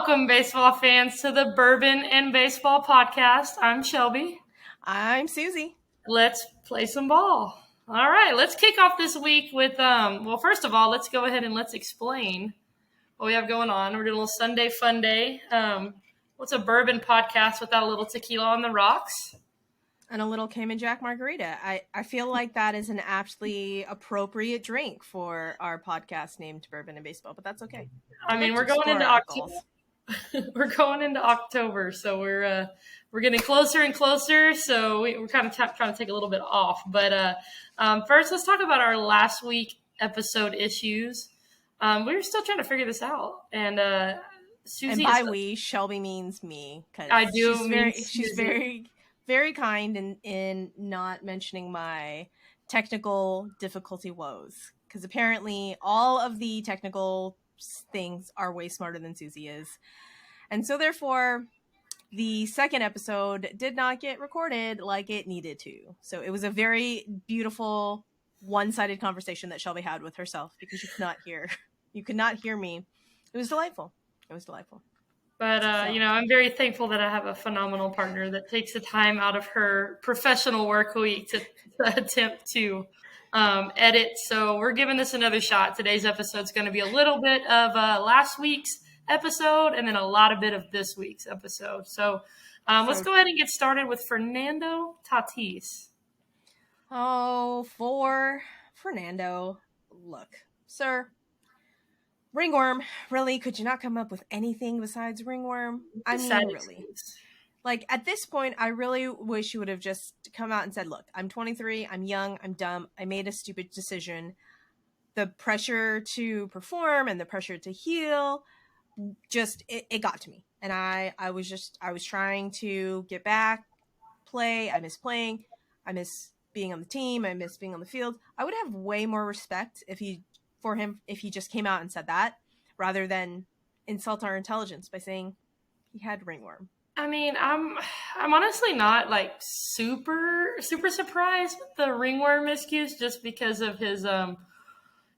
Welcome, baseball fans, to the Bourbon and Baseball podcast. I'm Shelby. I'm Suzy. Let's play some ball. All right, let's kick off this week with, well, first of all, let's go ahead and let's explain what we have going on. We're doing a little Sunday fun day. What's a bourbon podcast without a little tequila on the rocks? And a little Cayman Jack margarita. I feel like that is an aptly appropriate drink for our podcast named Bourbon and Baseball, but that's okay. I mean, we're going into October. We're going into October, so we're getting closer and closer. So we're kind of trying to take a little bit off. But first, let's talk about our last week episode issues. We're still trying to figure this out, and Suzy. And by we, Shelby means me. I do. She's very kind in not mentioning my technical difficulty woes, because apparently all of the technical things are way smarter than Suzy is. And so therefore, the second episode did not get recorded like it needed to. So it was a very beautiful one-sided conversation that Shelby had with herself, because you could not hear me. It was delightful. But, I'm very thankful that I have a phenomenal partner that takes the time out of her professional work week to attempt to edit. So we're giving this another shot. Today's episode is going to be a little bit of last week's episode and then a lot of bit of this week's episode. So let's go ahead and get started with Fernando Tatis. Oh, for Fernando. Look, sir. Ringworm, really? Could you not come up with anything besides ringworm? I mean, really. Like, at this point, I really wish you would have just come out and said, look, I'm 23, I'm young, I'm dumb, I made a stupid decision. The pressure to perform and the pressure to heal, just, it got to me. And I was trying to get back, play, I miss playing, I miss being on the team, I miss being on the field. I would have way more respect if he just came out and said that, rather than insult our intelligence by saying he had ringworm. I mean, I'm honestly not like super surprised with the ringworm excuse, just because of his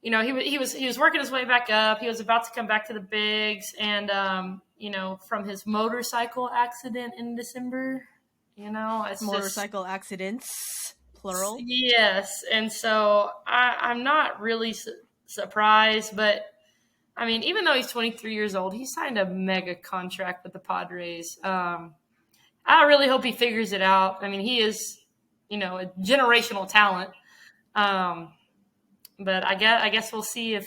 he was working his way back up. He was about to come back to the bigs, and from his motorcycle accident in December, it's motorcycle accidents plural. Yes, and so I'm not really surprised, but I mean, even though he's 23 years old, he signed a mega contract with the Padres. I really hope he figures it out. I mean, he is, a generational talent. But I guess we'll see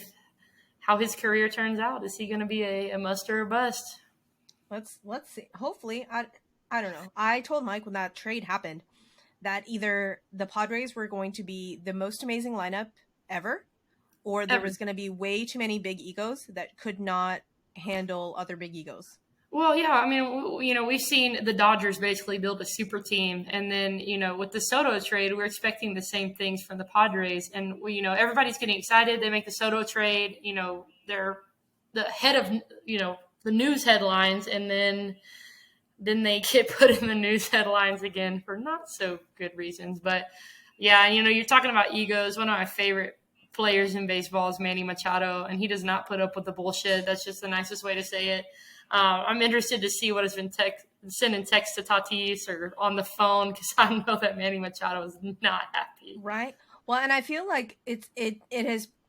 how his career turns out. Is he going to be a must or a bust? Let's see. Hopefully, I don't know. I told Mike when that trade happened that either the Padres were going to be the most amazing lineup ever, or there was going to be way too many big egos that could not handle other big egos. Well, yeah, I mean, we've seen the Dodgers basically build a super team. And then, with the Soto trade, we're expecting the same things from the Padres. And, everybody's getting excited. They make the Soto trade. They're the head of, the news headlines. And then they get put in the news headlines again for not so good reasons. But, yeah, you're talking about egos. One of my favorite players in baseball is Manny Machado, and he does not put up with the bullshit. That's just the nicest way to say it. I'm interested to see what has been sending text to Tatis or on the phone, because I know that Manny Machado is not happy. Right. Well, and I feel like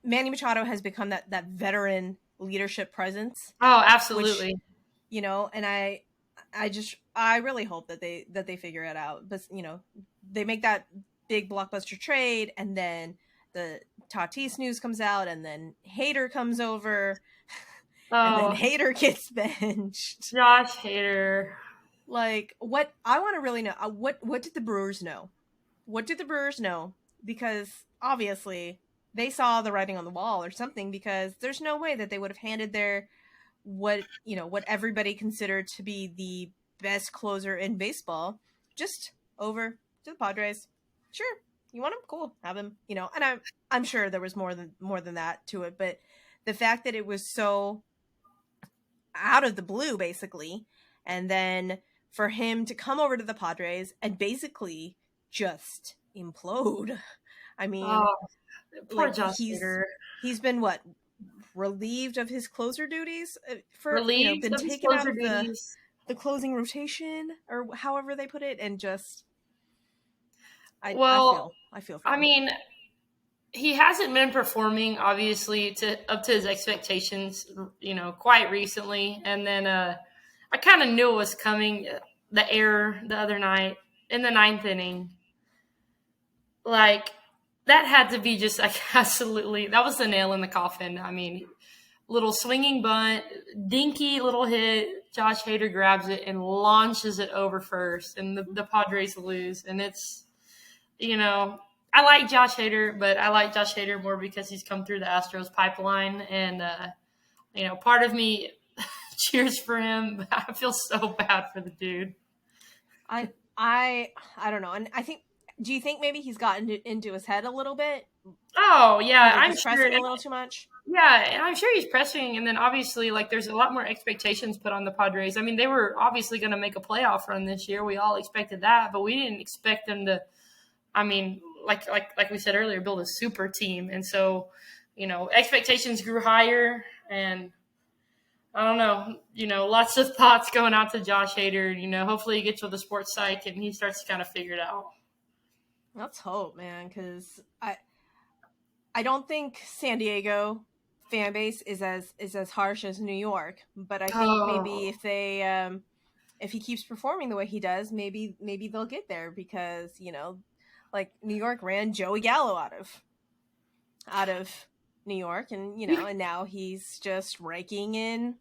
Manny Machado has become that veteran leadership presence. Oh, absolutely. Which, and I really hope that they figure it out. But they make that big blockbuster trade, and then the Tatis news comes out, and then Hader comes over, and then Hader gets benched. Josh Hader. Like, what I want to really know, what did the Brewers know? What did the Brewers know? Because obviously they saw the writing on the wall or something, because there's no way that they would have handed what everybody considered to be the best closer in baseball just over to the Padres. Sure. You want him? Cool. Have him, and I'm sure there was more than that to it, but the fact that it was so out of the blue, basically, and then for him to come over to the Padres and basically just implode. I mean, poor Josh Hader. He's been relieved of his closer duties for Relieved been of his taken out closer of duties. the closing rotation or however they put it, and just I Well, feel for I him. mean, he hasn't been performing obviously up to his expectations, quite recently. And then I kind of knew it was coming. The error the other night in the ninth inning, like that had to be just like absolutely. That was the nail in the coffin. I mean, little swinging bunt, dinky little hit. Josh Hader grabs it and launches it over first, and the Padres lose. And it's, I like Josh Hader, but I like Josh Hader more because he's come through the Astros pipeline. And, part of me cheers for him, but I feel so bad for the dude. I don't know, and I think. Do you think maybe he's gotten into his head a little bit? Oh, yeah, I'm Just sure. pressing a little too much. Yeah, and I'm sure he's pressing. And then obviously, like, there's a lot more expectations put on the Padres. I mean, they were obviously going to make a playoff run this year. We all expected that, but we didn't expect them to. I mean, like we said earlier, build a super team. And so, expectations grew higher, and I don't know, lots of thoughts going out to Josh Hader. Hopefully he gets with the sports psych and he starts to kind of figure it out. Let's hope, man, because I don't think San Diego fan base is as harsh as New York, but I think maybe Oh, if they if he keeps performing the way he does, maybe they'll get there because like New York ran Joey Gallo out of New York, and and now he's just raking in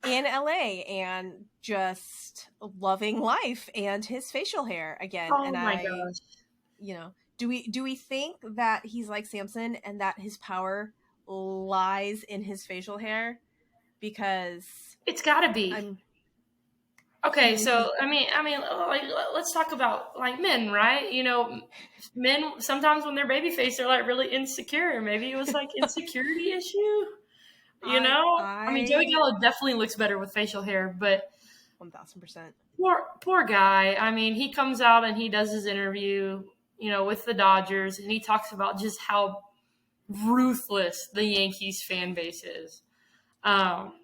LA and just loving life and his facial hair again. oh And my gosh. do we think that he's like Samson and that his power lies in his facial hair? Because It's got to be. I'm Okay, so I mean, like let's talk about like men, right? Men sometimes when they're baby face, they're like really insecure. Maybe it was like insecurity issue. I mean, Joey I Gallo definitely looks better with facial hair, but 1000%. poor guy. I mean, he comes out and he does his interview, with the Dodgers, and he talks about just how ruthless the Yankees fan base is. Um,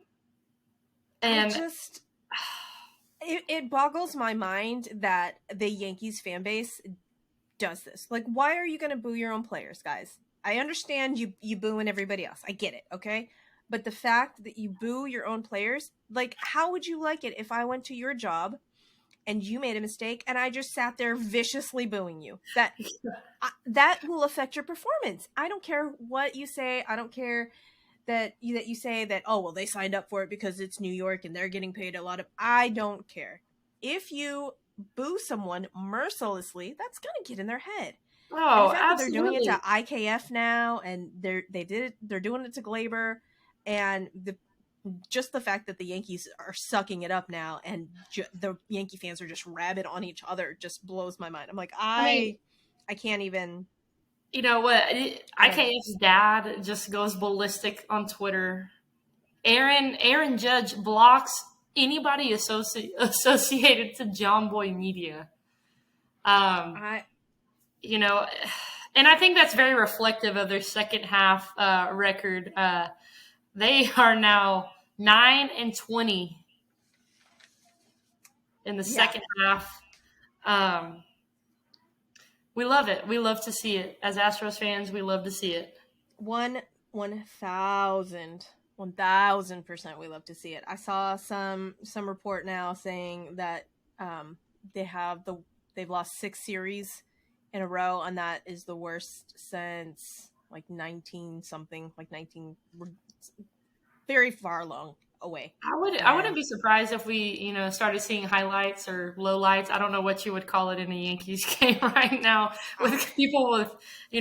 I and just it boggles my mind that the Yankees fan base does this. Like, why are you going to boo your own players, guys? I understand you booing everybody else. I get it, okay? But the fact that you boo your own players, like, how would you like it if I went to your job and you made a mistake and I just sat there viciously booing you? That will affect your performance. I don't care what you say. I don't care that you say that, oh well, they signed up for it because it's New York and they're getting paid a lot of. I don't care. If you boo someone mercilessly, that's gonna get in their head. And the oh, fact that they're doing it to absolutely. IKF now, and they're doing it to Glaber, and just the fact that the Yankees are sucking it up now, and the Yankee fans are just rabid on each other, just blows my mind. I'm like, I mean, I can't even. you know what? I don't know. IKF's dad just goes ballistic on Twitter. Aaron Judge blocks anybody associated to John Boy Media. Um, I you know, and I think that's very reflective of their second half record. They are now 9-20 in the Yeah, second half. Um, we love it. We love to see it. As Astros fans, we love to see it. 1000% we love to see it. I saw some report now saying that um they've lost 6 series in a row, and that is the worst since like 19 something, like 19, very far along away. I wouldn't And be surprised if we, started seeing highlights or lowlights. I don't know what you would call it in a Yankees game right now I, with people with,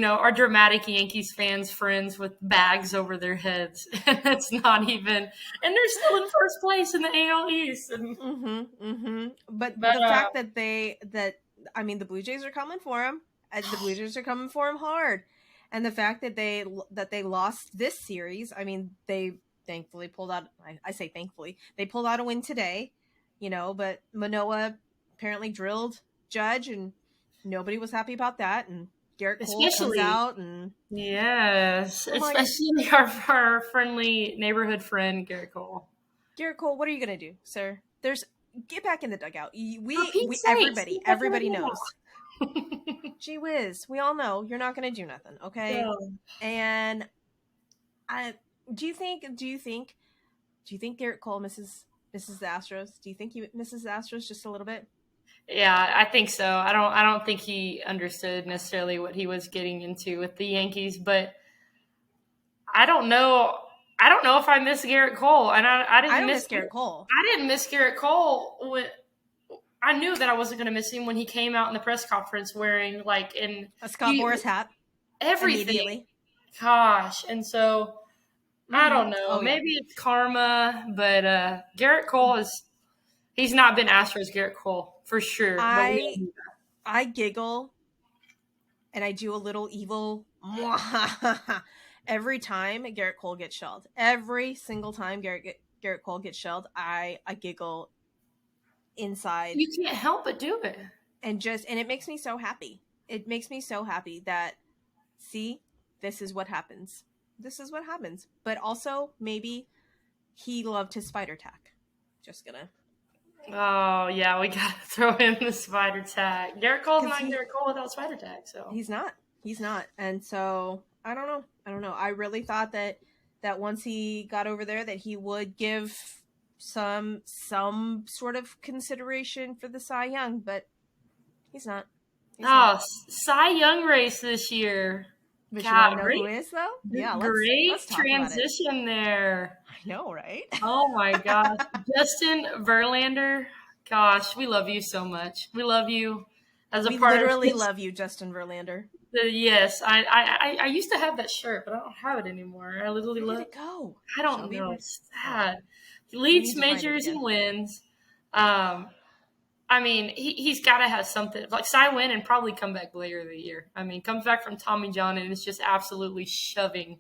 our dramatic Yankees fans friends with bags over their heads. And it's not even, and they're still in first place in the AL East. And, but but the fact that the Blue Jays are coming for him. The Blue Jays are coming for him hard, and the fact that they lost this series. I mean, they thankfully pulled out. I say thankfully, they pulled out a win today. But Manoah apparently drilled Judge, and nobody was happy about that. And Garrett Cole comes Especially, out and yes, I'm like, especially our friendly neighborhood friend Garrett Cole. Garrett Cole, what are you gonna do, sir? Get back in the dugout. For We Pete's sakes, everybody knows. Gee whiz, we all know you're not gonna do nothing, okay? No. And I do you think Garrett Cole misses the Astros? Do you think he misses the Astros just a little bit? Yeah, I think so. I don't think he understood necessarily what he was getting into with the Yankees, but I don't know. I don't know if I miss Garrett Cole, and I I didn't don't miss. miss Garrett Cole. I didn't miss Garrett Cole when I knew that I wasn't going to miss him when he came out in the press conference wearing like in A Scott Boras hat everything. immediately. Gosh, and so I don't know. Oh, yeah. Maybe it's karma, but Garrett Cole he's not been Astros Garrett Cole for sure. I giggle and I do a little evil every time Garrett Cole gets shelled. Every single time Garrett Cole gets shelled, I giggle inside. You can't help but do it. And it makes me so happy. It makes me so happy that, see, this is what happens. This is what happens. But also, maybe he loved his spider tack. Just gonna. Oh, yeah, we got to throw in the spider tag. Garrett Cole's not Garrett Cole without spider tag, so. He's not. And so, I don't know. I really thought that once he got over there that he would give some sort of consideration for the Cy Young, but he's not. Cy Young race this year. But God, you want to know who is, though? Yeah, let's transition there. I know, right? Oh, my gosh. Justin Verlander. Gosh, we love you so much. We love you as a part of We literally love you, Justin Verlander. Yes. I used to have that shirt, but I don't have it anymore. I literally Where did it go? I don't know. It's sad. He leads majors and wins. I mean, he's got to have something. Like, Cy win and probably comeback player of the year. I mean, comes back from Tommy John and is just absolutely shoving.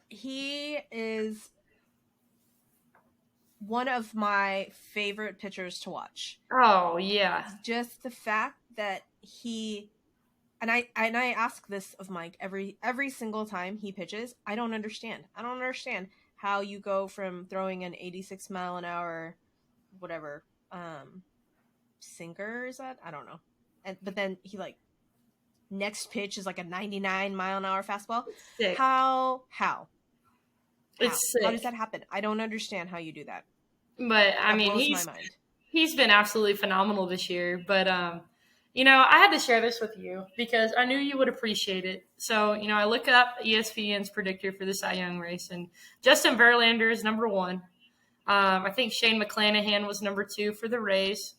He is one of my favorite pitchers to watch. Oh, yeah. Just the fact that he... And I ask this of Mike every single time he pitches. I don't understand how you go from throwing an 86 mile an hour, whatever, sinker, is that? I don't know. But then he next pitch is like a 99 mile an hour fastball. Sick. How? It's sick. How does that happen? I don't understand how you do that. But I mean, he's been absolutely phenomenal this year. But I had to share this with you because I knew you would appreciate it. So I look up ESPN's predictor for the Cy Young race, and Justin Verlander is number 1. I think Shane McClanahan was number 2 for the Rays.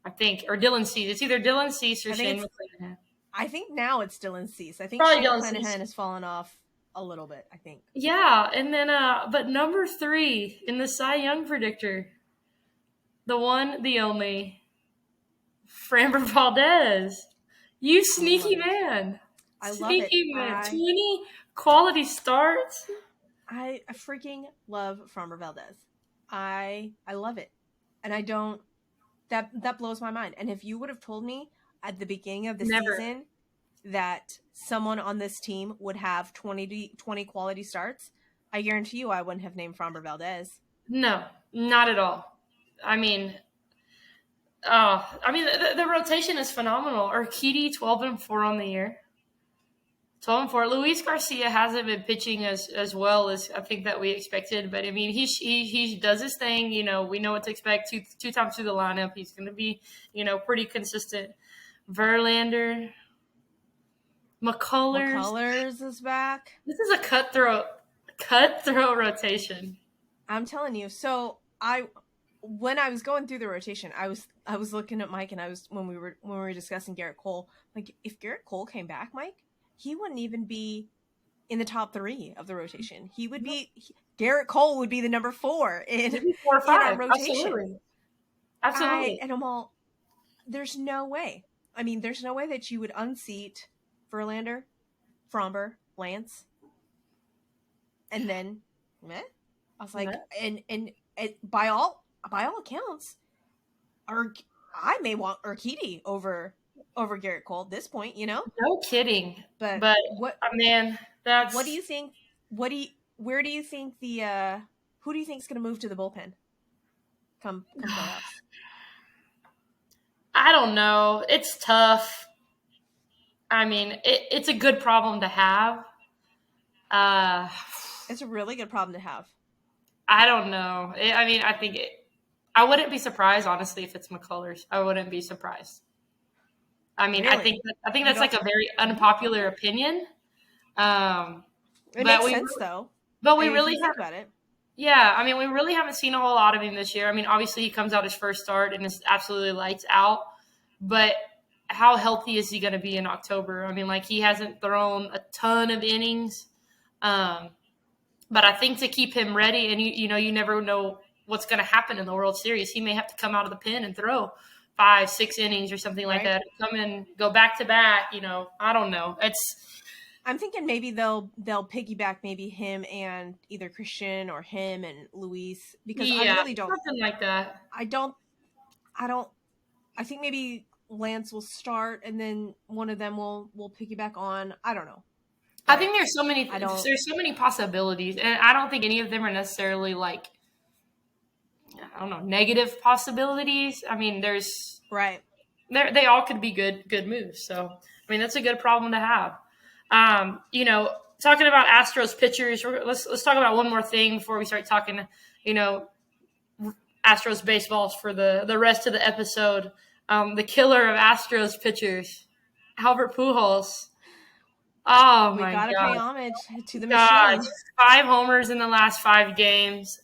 I think, or Dylan Cease. It's either Dylan Cease or Shane McClanahan. I think now it's Dylan Cease. I think Probably Shane McClanahan has fallen off a little bit, I think. Yeah, and then, but number 3 in the Cy Young predictor, the one, the only, Framber Valdez. You sneaky man. I love sneaky man. 20 quality starts. I freaking love Framber Valdez. I love it. And I don't... That blows my mind. And if you would have told me at the beginning of the season that someone on this team would have 20 quality starts, I guarantee you I wouldn't have named Framber Valdez. No, not at all. I mean, the rotation is phenomenal. Urquidy, 12-4 on the year. 12-4. Luis Garcia hasn't been pitching as well as I think that we expected, but I mean he does his thing. We know what to expect. Two times through the lineup, he's going to be pretty consistent. Verlander, McCullers is back. This is a cutthroat rotation. I'm telling you. So when I was going through the rotation, I was looking at Mike, and when we were discussing Garrett Cole, like if Garrett Cole came back, Mike, he wouldn't even be in the top 3 of the rotation. He would be Garrett Cole would be the number 4 in our rotation. Absolutely. And I'm all, there's no way. I mean, there's no way that you would unseat Verlander, Framber, Lance, and then I was like, and by all accounts, I may want Urquidy over over Garrett Cole at this point, you know? No kidding. But But man, what do that's you think where do you think the who do you think is going to move to the bullpen come playoffs? I don't know. It's tough. I mean, it's a good problem to have. Uh, It's a really good problem to have. I don't know. I mean, I wouldn't be surprised, honestly, if it's McCullers. I wouldn't be surprised. I mean, Really? I think You that's don't like a very unpopular opinion. Um, It but makes we sense though. but I we mean, if really you think have about it. yeah. I mean, we really haven't seen a whole lot of him this year. I mean, obviously he comes out his first start and is absolutely lights out. But how healthy is he going to be in October? I mean, like he hasn't thrown a ton of innings. Um, But I think to keep him ready, and you never know what's going to happen in the World Series. He may have to come out of the pen and throw 5, 6 innings or something like Right? that. Come in, go back to back. I don't know. I'm thinking maybe they'll piggyback maybe him and either Christian or him and Luis because I Yeah, really don't something like that. I don't I don't I think maybe Lance will start and then one of them will piggyback on. I don't know. I But think I don't there's so many possibilities, and I don't think any of them are necessarily like I don't know negative possibilities. I mean, right. they all could be good moves. So I mean, that's a good problem to have. Talking about Astros pitchers, let's talk about one more thing before we start talking. You know, Astros baseballs for the rest of the episode. The killer of Astros pitchers, Albert Pujols. Oh We my got to pay God. homage to the God, machine. 5 homers in the last 5 games.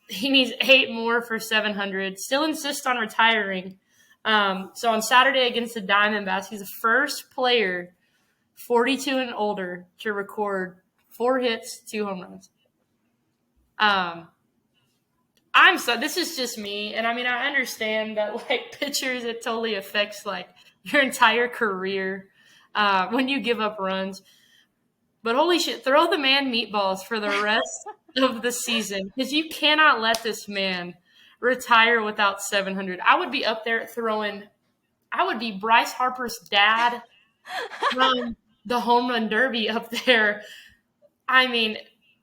He needs 8 more for 700. Still insists on retiring. So on Saturday against the Diamondbacks, he's the first player 42 and older to record 4 hits, 2 home runs. Um, this is just me, and I mean I understand that like pitchers, it totally affects like your entire career when you give up runs. But holy shit, throw the man meatballs for the rest of the season because you cannot let this man retire without 700. I would be up there throwing. I would be Bryce Harper's dad from the home run derby up there. I mean,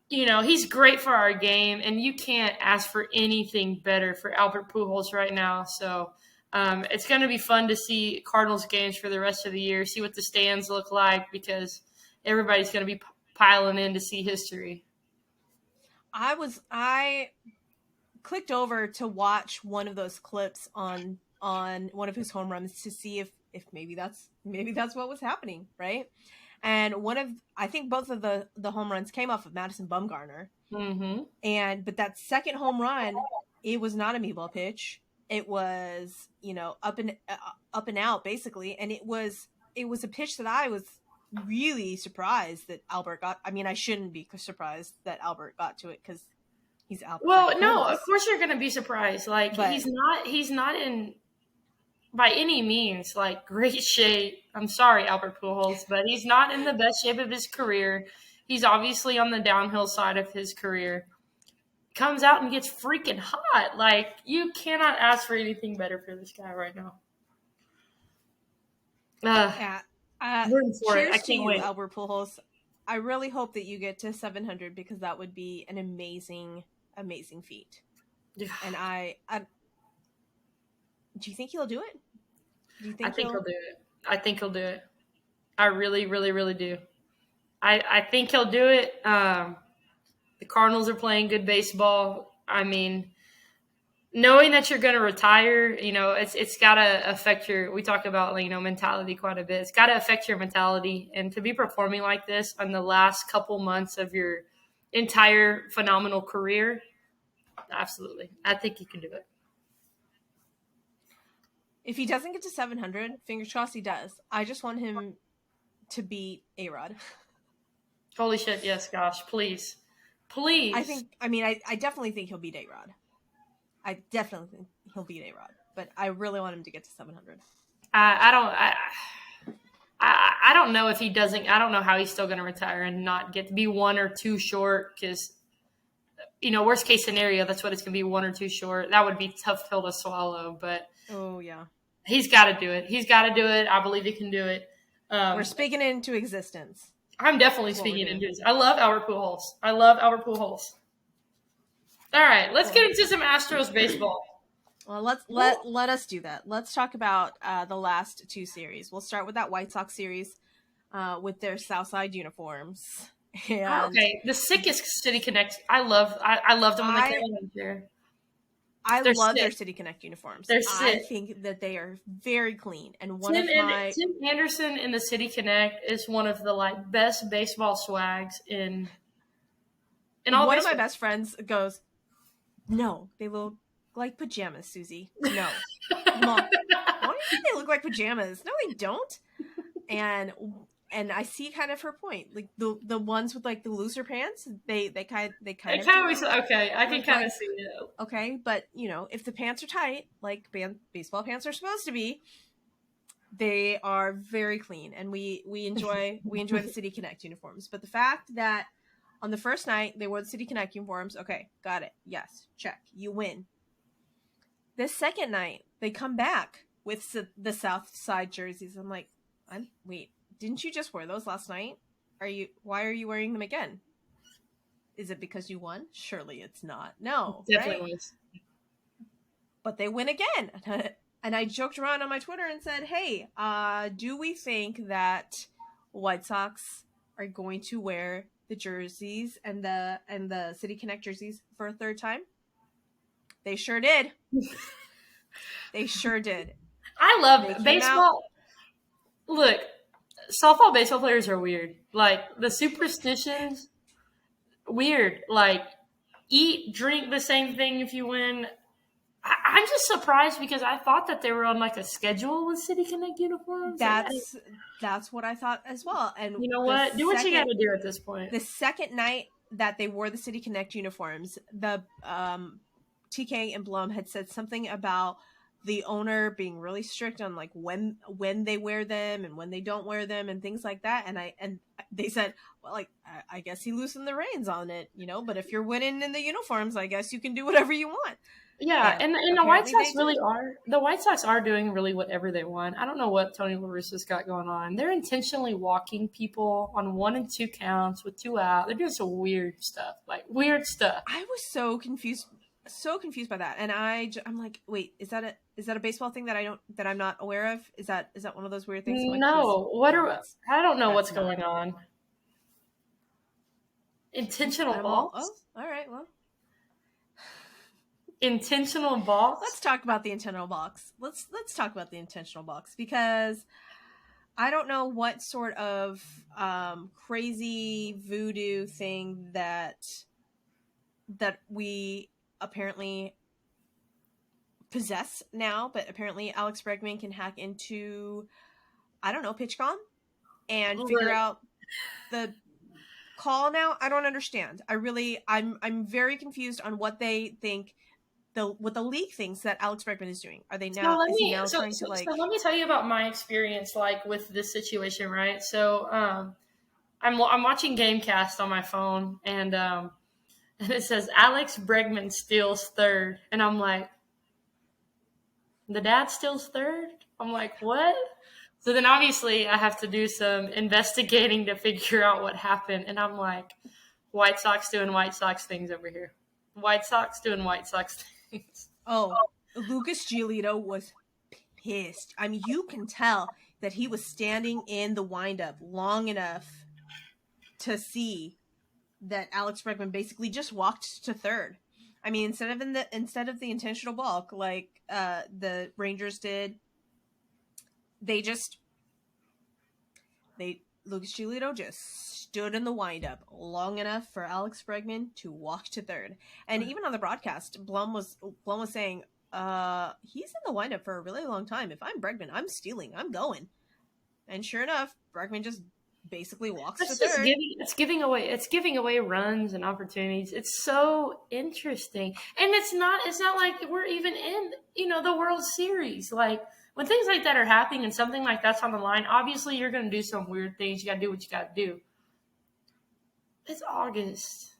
he's great for our game, and you can't ask for anything better for Albert Pujols right now. So it's going to be fun to see Cardinals games for the rest of the year, see what the stands look like because everybody's going to be piling in to see history. I clicked over to watch one of those clips on one of his home runs to see if maybe that's what was happening, right? And I think both of the home runs came off of Madison Bumgarner. Mm-hmm. But that second home run, it was not a meatball pitch. It was, up and out basically, and it was a pitch that I was really surprised that Albert got. I mean, I shouldn't be surprised that Albert got to it because he's Albert. Well, no, Pujols. of course you're going to be surprised. Like But he's not in by any means like great shape. I'm sorry, Albert Pujols, but he's not in the best shape of his career. He's obviously on the downhill side of his career. Comes out and gets freaking hot. Like you cannot ask for anything better for this guy right now. yeah, Rooting for it. I cheers to can't you, wait. Albert Pujols. I really hope that you get to 700 because that would be an amazing feat. And do you think he'll do it? Do you think I think he'll do it. I think he'll do it. I really, really, really do. I think he'll do it. The Cardinals are playing good baseball. I mean, knowing that you're going to retire, it's got to affect we talk about, mentality quite a bit. It's got to affect your mentality. And to be performing like this on the last couple months of your entire phenomenal career, absolutely. I think you can do it. If he doesn't get to 700, fingers crossed he does. I just want him to beat A-Rod. Holy shit, yes, gosh, please. Please. I definitely think he'll beat A-Rod. I definitely think he'll beat A-Rod. But I really want him to get to 700. I don't know if he doesn't. I don't know how he's still going to retire and not get to be 1 or 2 short because, worst case scenario, that's what it's going to be 1 or 2 short. That would be a tough pill to swallow. But oh yeah, He's got to do it. He's got to do it. I believe he can do it. We're speaking it into existence. I'm definitely speaking into it. I love Albert Pujols. I love Albert Pujols. All right, let's get into some Astros baseball. Well, let us do that. Let's talk about the last two series. We'll start with that White Sox series with their Southside uniforms. And okay, the sickest City Connect. I loved them when they came in here. I love their City Connect uniforms. They're sick. I think that they are very clean. And Tim Anderson in the City Connect is one of the best baseball swags in all. One of my best friends goes, "No, they look like pajamas, Suzy. No, Mom, why do you think they look like pajamas? No, they don't." And I see kind of her point. Like the ones with the looser pants, they kind of okay. I can kind of see it. Okay, but if the pants are tight, like baseball pants are supposed to be, they are very clean, and we enjoy the City Connect uniforms. But the fact that on the first night they wore the City Connect uniforms, okay, got it. Yes, check. You win. This second night they come back with the South Side jerseys. I'm like, wait. Didn't you just wear those last night? Why are you wearing them again? Is it because you won? Surely it's not. No. It definitely was. But they win again. And I joked around on my Twitter and said, hey, do we think that White Sox are going to wear the jerseys and the City Connect jerseys for a third time? They sure did. They sure did. I love baseball. Look, softball baseball players are weird. The superstitions, weird. Eat, drink the same thing if you win. I'm just surprised because I thought that they were on a schedule with City Connect uniforms. That's what I thought as well. And you know what? Do what you got to do at this point. The second night that they wore the City Connect uniforms, the TK and Blum had said something about the owner being really strict on when they wear them and when they don't wear them and things like that. And they said, well, I guess he loosened the reins on it, but if you're winning in the uniforms, I guess you can do whatever you want. Yeah, and the White Sox the White Sox are doing really whatever they want. I don't know what Tony La Russa's got going on. They're intentionally walking people on 1 and 2 counts with 2 out. They're doing some weird stuff, weird stuff. I was so confused by that, and I'm like, wait, is that a baseball thing that I'm not aware of? Is that one of those weird things? No, I don't know what's going on. Intentional balks. Oh, all right, well. Intentional balks. Let's talk about the intentional balks. Let's talk about the intentional balks, because I don't know what sort of crazy voodoo thing that we apparently possess now, but apparently Alex Bregman can hack into, I don't know, PitchCom and figure out the call now. I don't understand. I'm very confused on what they think. What the league thinks that Alex Bregman is doing. Are they now? So let me tell you about my experience, with this situation, right? So, I'm watching Gamecast on my phone, and it says Alex Bregman steals third, and I'm like, the dad steals third? I'm like, what? So then obviously I have to do some investigating to figure out what happened, and I'm like, White Sox doing White Sox things over here. White Sox doing White Sox things. Oh, Lucas Giolito was pissed. I mean, you can tell that he was standing in the windup long enough to see that Alex Bregman basically just walked to third. I mean, instead of the intentional balk like the Rangers did, Lucas Giolito just stood in the windup long enough for Alex Bregman to walk to third. And even on the broadcast, Blum was saying, he's in the windup for a really long time. If I'm Bregman, I'm stealing. I'm going. And sure enough, Bregman just basically walks to third. It's giving away runs and opportunities. It's so interesting. And it's not like we're even in, the World Series. When things like that are happening and something like that's on the line, obviously you're going to do some weird things. You got to do what you got to do. It's August.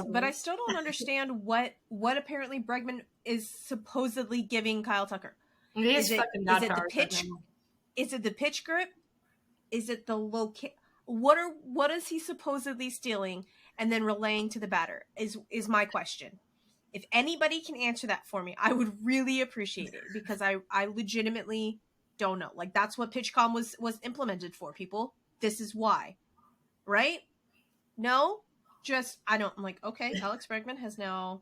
But I still don't understand what apparently Bregman is supposedly giving Kyle Tucker. He is fucking is god it the powers right pitch? now. Is it the pitch grip? Is it the locate? What is he supposedly stealing and then relaying to the batter? Is my question. If anybody can answer that for me, I would really appreciate it, because I legitimately don't know. Like, that's what PitchCom was implemented for, people. This is why. Right? No? Just I don't. I'm like, okay, Alex Bregman has now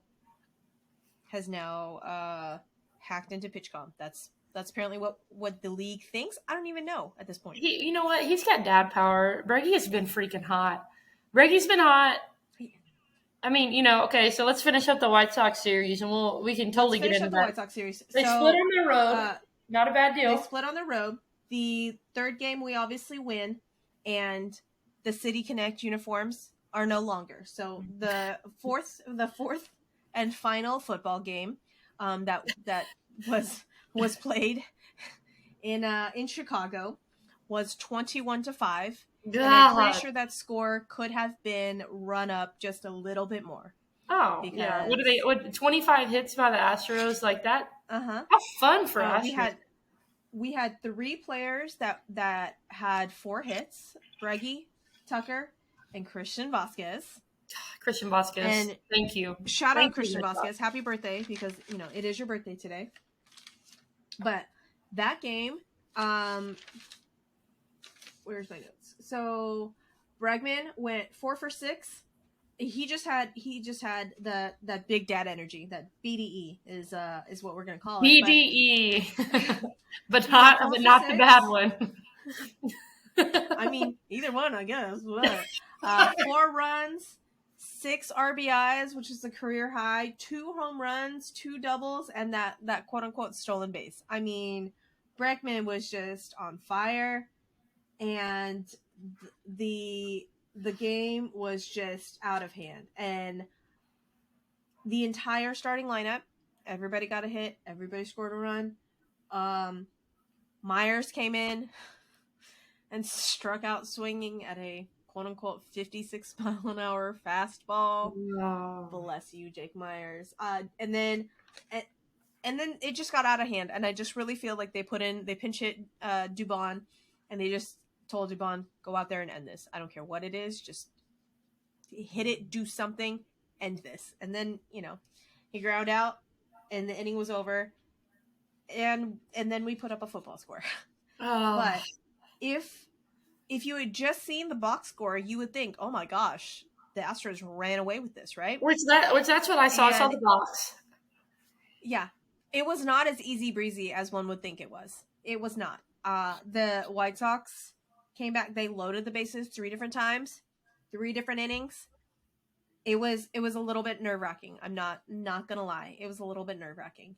hacked into PitchCom. That's apparently what the league thinks. I don't even know at this point. You know what? He's got dad power. Breggy has been freaking hot. Breggy's been hot. I mean, okay, so let's finish up the White Sox series, and we can totally get into the that. White Sox series. They split on the road. Not a bad deal. They split on the road. The third game we obviously win, and the City Connect uniforms are no longer. So the fourth and final football game that was played in Chicago was 21-5. And I'm pretty sure that score could have been run up just a little bit more. Oh, yeah. What 25 hits by the Astros like that? Uh-huh. How fun for Astros. We had 3 players that had 4 hits: Breggy, Tucker, and Christian Vasquez. Christian Vasquez. And thank you. Shout out Christian Vasquez. Happy birthday, because it is your birthday today. But that game, where's my notes? So Bregman went 4 for 6. He just had that big dad energy. That BDE is what we're gonna call it. BDE, but not the bad one. I mean, either one, I guess. But 4 runs, 6 RBIs, which is the career high, 2 home runs, 2 doubles, and that quote unquote stolen base. I mean, Bregman was just on fire, and the game was just out of hand. And the entire starting lineup, everybody got a hit, everybody scored a run. Myers came in and struck out swinging at a quote-unquote 56-mile-an-hour fastball. Wow. Bless you, Jake Myers. And then it just got out of hand, and I just really feel like they pinch hit Dubon, and they just told Dubon, go out there and end this. I don't care what it is, just hit it, do something, end this. And then, he ground out, and the inning was over, and then we put up a football score. Oh. But if you had just seen the box score, you would think, oh my gosh, the Astros ran away with this, right? That's what I saw. I saw the box. Yeah. It was not as easy breezy as one would think it was. It was not. The White Sox came back. They loaded the bases 3 different times, 3 different innings. It was a little bit nerve-wracking. I'm not gonna lie. It was a little bit nerve-wracking.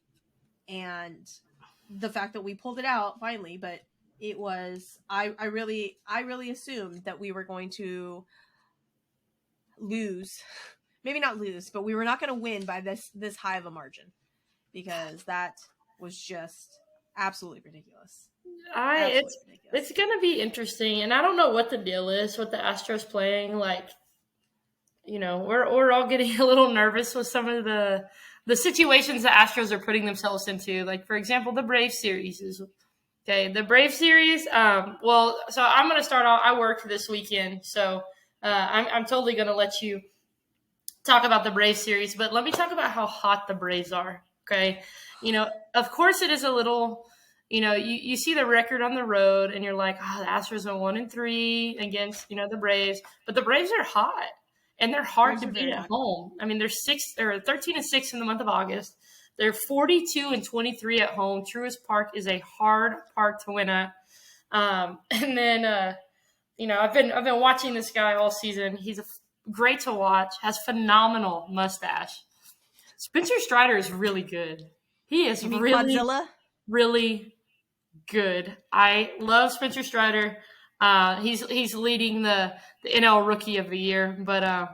And the fact that we pulled it out finally, but it was, I really assumed that we were going to lose. Maybe not lose, but we were not going to win by this high of a margin, because that was just absolutely ridiculous. It's going to be interesting, and I don't know what the deal is with the Astros playing. Like, we're all getting a little nervous with some of the situations the Astros are putting themselves into. Like, for example, the Braves series is okay. The Braves series. So I'm going to start off. I worked this weekend, so I'm totally going to let you talk about the Braves series. But let me talk about how hot the Braves are. Okay, of course it is a little. You see the record on the road, and you're like, the Astros are 1-3 against the Braves, but the Braves are hot. And they're hard to beat at home. I mean, they're 13-6 in the month of August. They're 42-23 at home. Truist Park is a hard park to win at. And then, I've been watching this guy all season. He's great to watch. Has phenomenal mustache. Spencer Strider is really good. He is really, Godzilla? really good. I love Spencer Strider. He's leading the NL Rookie of the Year, but I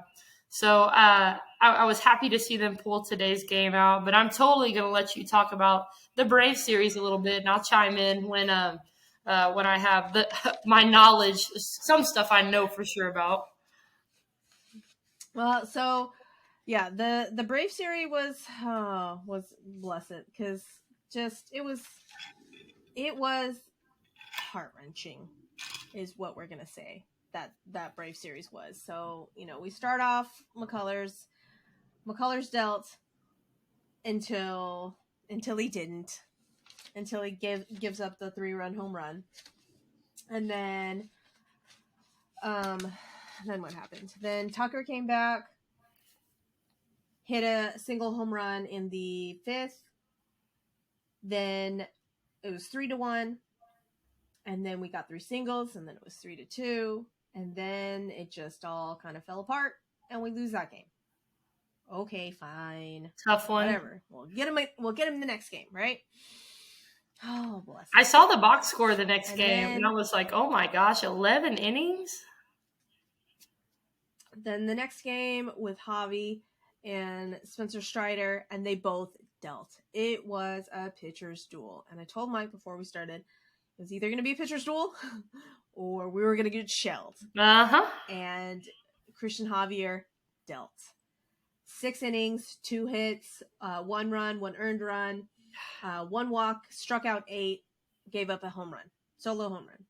was happy to see them pull today's game out. But I'm totally going to let you talk about the Braves series a little bit, and I'll chime in when I have my knowledge, some stuff I know for sure about. Well, so yeah, the Brave series was blessed, because Just it was heart-wrenching is what we're gonna say that Brave series was. So, we start off McCullers dealt until he didn't, until he gives up the 3-run home run. And then what happened? Then Tucker came back, hit a single home run in the 5th. Then it was 3-1. And then we got 3 singles, and then it was 3-2. And then it just all kind of fell apart, and we lose that game. Okay, fine. Tough one. Whatever. We'll get him the next game, right? Oh, bless him. I saw the box score the next game, and I was like, oh my gosh, 11 innings? Then the next game with Javi and Spencer Strider, and they both dealt. It was a pitcher's duel. And I told Mike before we started, it was either going to be a pitcher's duel or we were going to get shelled. Uh-huh. And Christian Javier dealt. 6 innings, 2 hits, 1 run, 1 earned run, 1 walk, struck out 8, gave up a home run. Solo home run.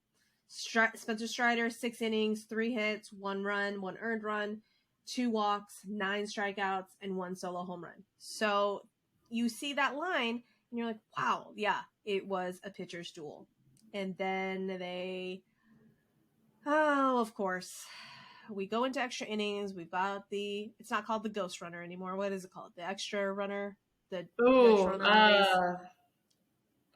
Spencer Strider, 6 innings, 3 hits, 1 run, 1 earned run, 2 walks, 9 strikeouts, and 1 solo home run. So you see that line, and you're like, wow, yeah, it was a pitcher's duel. And then of course, we go into extra innings. We've got it's not called the ghost runner anymore. What is it called? The extra runner? The extra runner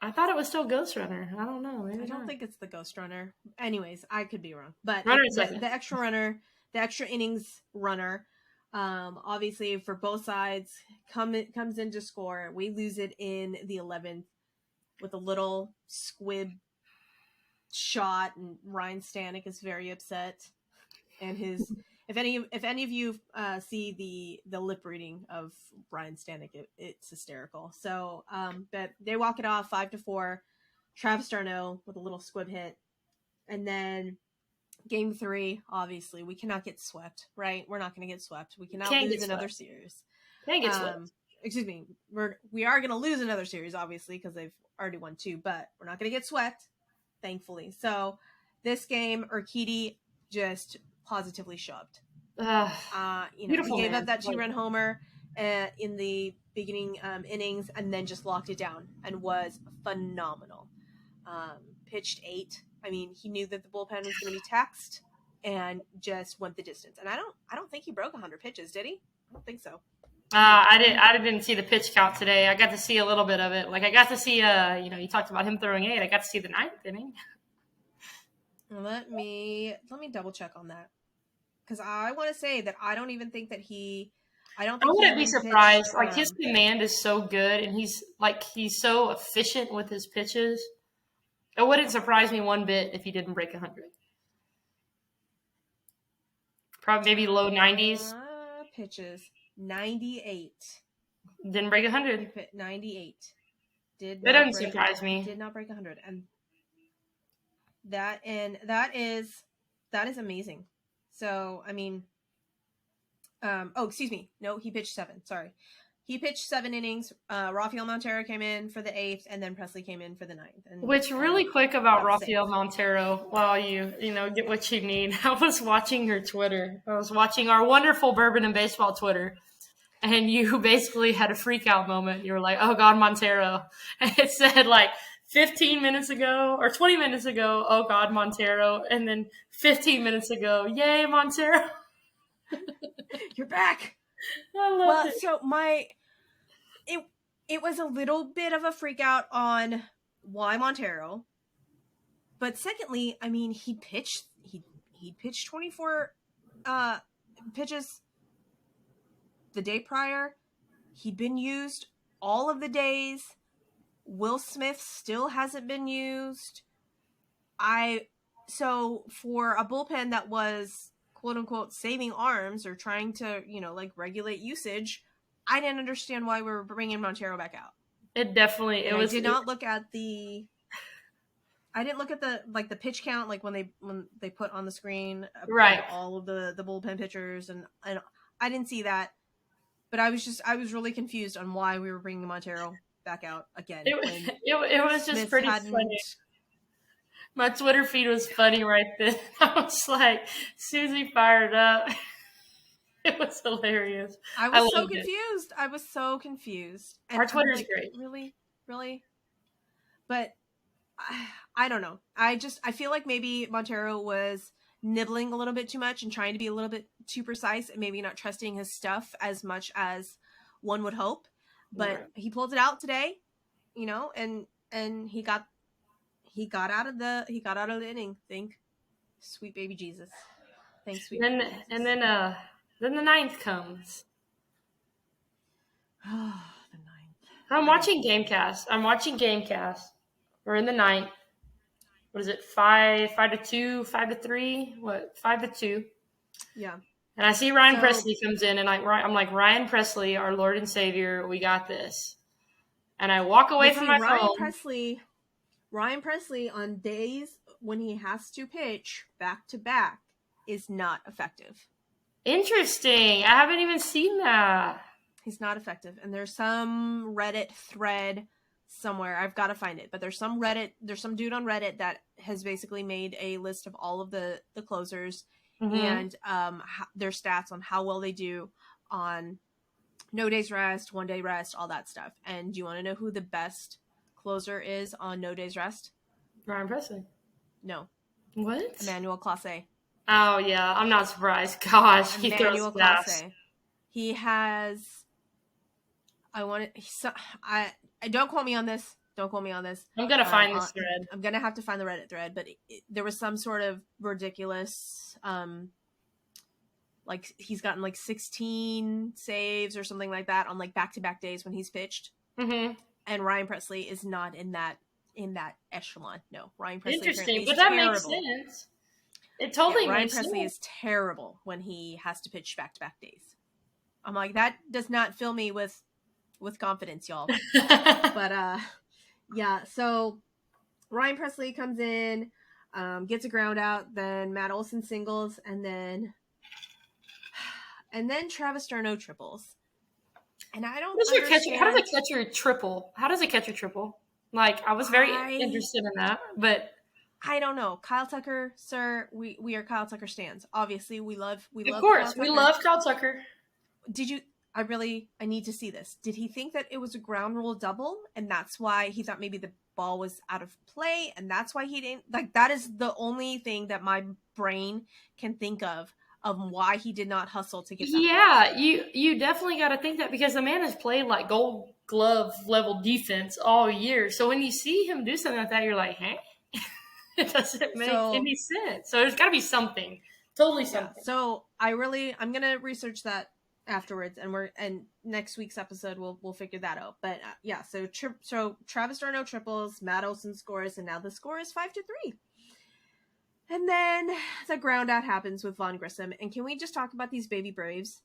I thought it was still Ghost Runner. I don't know. I don't think it's the Ghost Runner. Anyways, I could be wrong. But the extra runner, the extra innings runner, obviously for both sides, comes in to score. We lose it in the 11th with a little squib shot, and Ryan Stanek is very upset. And if any of you see the lip reading of Ryan Stanek, it's hysterical. So, but they walk it off 5-4. Travis d'Arnaud with a little squib hit, and then game 3. Obviously, we cannot get swept. Right? We're not going to get swept. We cannot lose another series. Can't get swept. Excuse me. We are going to lose another series, obviously, because they've already won 2. But we're not going to get swept, thankfully. So this game, Urquidy just positively shoved. He gave up that 2-run homer in the beginning innings, and then just locked it down and was phenomenal. Pitched 8. I mean, he knew that the bullpen was going to be taxed and just went the distance. And I don't think he broke 100 pitches, did he? I don't think so. I didn't see the pitch count today. I got to see a little bit of it. Like I got to see you talked about him throwing 8. I got to see the 9th inning. Let me double check on that, because I want to say that I don't even think that I wouldn't be surprised. Like his command is so good, and he's so efficient with his pitches. It wouldn't surprise me one bit if he didn't break 100. Probably maybe low 90s. Pitches 98. Didn't break 100. 98. That doesn't surprise me. Did not break 100, and that is amazing. So I mean, excuse me, no, he pitched 7. Sorry, he pitched 7 innings. Rafael Montero came in for the 8th, and then Presley came in for the 9th. Which really quick about Rafael Montero, while you get what you need. I was watching her Twitter. I was watching our wonderful Bourbon and Baseball Twitter. And you basically had a freak out moment. You were like, oh God, Montero. And it said 15 minutes ago or 20 minutes ago, oh God, Montero. And then 15 minutes ago, yay, Montero. You're back. I love it. So it was a little bit of a freak out on why Montero. But secondly, I mean, he pitched 24 pitches the day prior. He'd been used all of the days. Will Smith still hasn't been used. So for a bullpen that was quote unquote saving arms or trying to, regulate usage, I didn't understand why we were bringing Montero back out. I did not look at the the pitch count, when they put on the screen, right, all of the bullpen pitchers, and I didn't see that. But I was really confused on why we were bringing Montero back out again It, when it was just Smith pretty hadn't. funny. My Twitter feed was funny right then. I was like, Suzy fired up. It was hilarious. I I was so loved it. confused. I was so confused. And Our I'm Twitter's like, great. really? Really? But I don't know. I feel like maybe Montero was nibbling a little bit too much and trying to be a little bit too precise and maybe not trusting his stuff as much as one would hope. But Right. he pulled it out today, and he got out of the inning. Thank sweet baby Jesus. Thanks, sweet And baby then Jesus. and then the ninth comes. The ninth. I'm watching Gamecast. We're in the ninth. What is it? 5-2, 5-3? What? 5-2. Yeah. And I see Ryan Presley comes in, and I'm like, Ryan Presley, our Lord and Savior, we got this. And I walk away from my phone. Ryan Presley on days when he has to pitch back to back is not effective. Interesting. I haven't even seen that. He's not effective. And there's some Reddit thread somewhere. I've got to find it. But there's some dude on Reddit that has basically made a list of all of the closers and their stats on how well they do on no days rest, 1 day rest, all that stuff. And do you want to know who the best closer is on no days rest? Ryan Presley. No. What? Emmanuel Clase. Oh, yeah. I'm not surprised. Gosh, he Emmanuel throws fast. Clase. He has... don't quote me on this. Don't quote me on this. I'm going to find this thread. I'm going to have to find the Reddit thread, but there was some sort of ridiculous... like he's gotten like 16 saves or something like that on like back-to-back days when he's pitched. Mm-hmm. And Ryan Presley is not in that echelon. No, Ryan Presley. Interesting, but that makes sense. It totally Ryan makes Presley sense. is terrible when he has to pitch back-to-back days. I'm like, that does not fill me with confidence, y'all. But yeah, so Ryan Presley comes in, gets a ground out, then Matt Olson singles, and then Travis d'Arnaud triples. And I don't understand. How does a catcher triple? How does a catcher triple? Like, I was very interested in that, but I don't know. Kyle Tucker, sir, we are Kyle Tucker stans. Obviously, we love. Of course, we love Kyle Tucker. Did you? I need to see this. Did he think that it was a ground rule double, and that's why he thought maybe the ball was out of play, and that's why he didn't? Like, that is the only thing that my brain can think of why he did not hustle to get that ball. You definitely got to think that, because the man has played like Gold Glove level defense all year. So when you see him do something like that, you're like, hey, it doesn't make any sense. So there's got to be something, totally something. Yeah, so I'm gonna research that afterwards, and next week's episode we'll figure that out. But yeah, so Travis d'Arnaud triples, Matt Olson scores, and now the score is 5-3. And then the ground out happens with Vaughn Grissom. And can we just talk about these baby Braves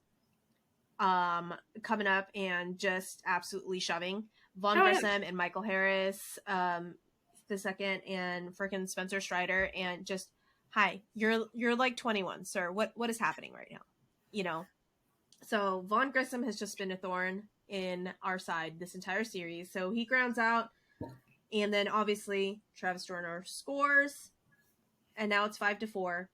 coming up and just absolutely shoving Vaughn Grissom and Michael Harris the second, and freaking Spencer Strider, and just, hi, you're like 21, sir. What is happening right now? You know? So Vaughn Grissom has just been a thorn in our side this entire series. So he grounds out, and then obviously Travis d'Arnaud scores. And now it's 5-4.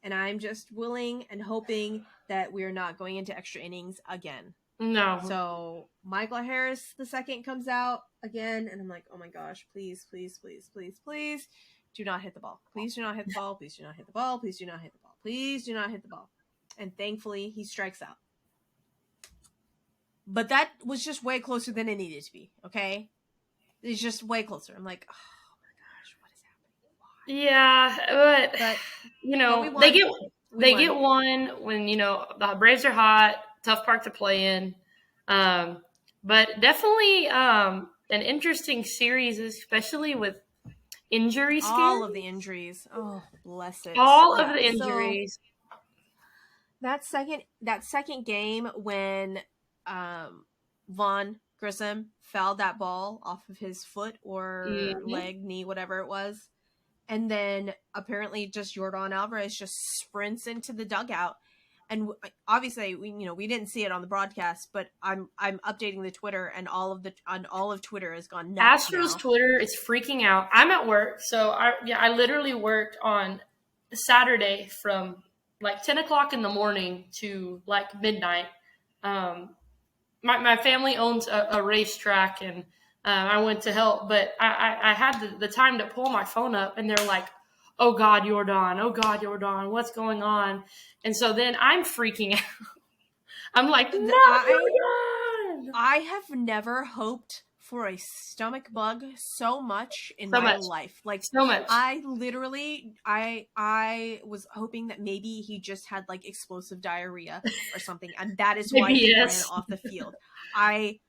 And I'm just willing and hoping that we're not going into extra innings again. No. So Michael Harris the second comes out again, and I'm like, oh my gosh, please, please, please, please, please, do not hit the ball. Please do not hit the ball. Please do not hit the ball. Please do not hit the ball. Please do not hit the ball. And thankfully, he strikes out. But that was just way closer than it needed to be, okay? It's just way closer. I'm like, oh. Yeah, but you know, they get one when, you know, the Braves are hot, tough park to play in. But definitely an interesting series, especially with injury scares. All of the injuries. Oh, bless it. All of the injuries. So, that second game when Vaughn Grissom fouled that ball off of his foot or leg, knee, whatever it was. And then apparently just Yordan Alvarez just sprints into the dugout and obviously we didn't see it on the broadcast, but I'm updating the Twitter, and all of Twitter has gone nuts Astros now. Twitter is freaking out. I'm at work, so I literally worked on Saturday from like 10 o'clock in the morning to like midnight. My family owns a racetrack, and I went to help, but I had the time to pull my phone up, and they're like, "Oh God, Jordan! Oh God, Jordan! What's going on?" And so then I'm freaking out. I'm like, "No, Jordan!" I have never hoped for a stomach bug so much in So my much, life. Like, so much. I literally, I was hoping that maybe he just had like explosive diarrhea or something, and that is why Maybe he ran yes. off the field. I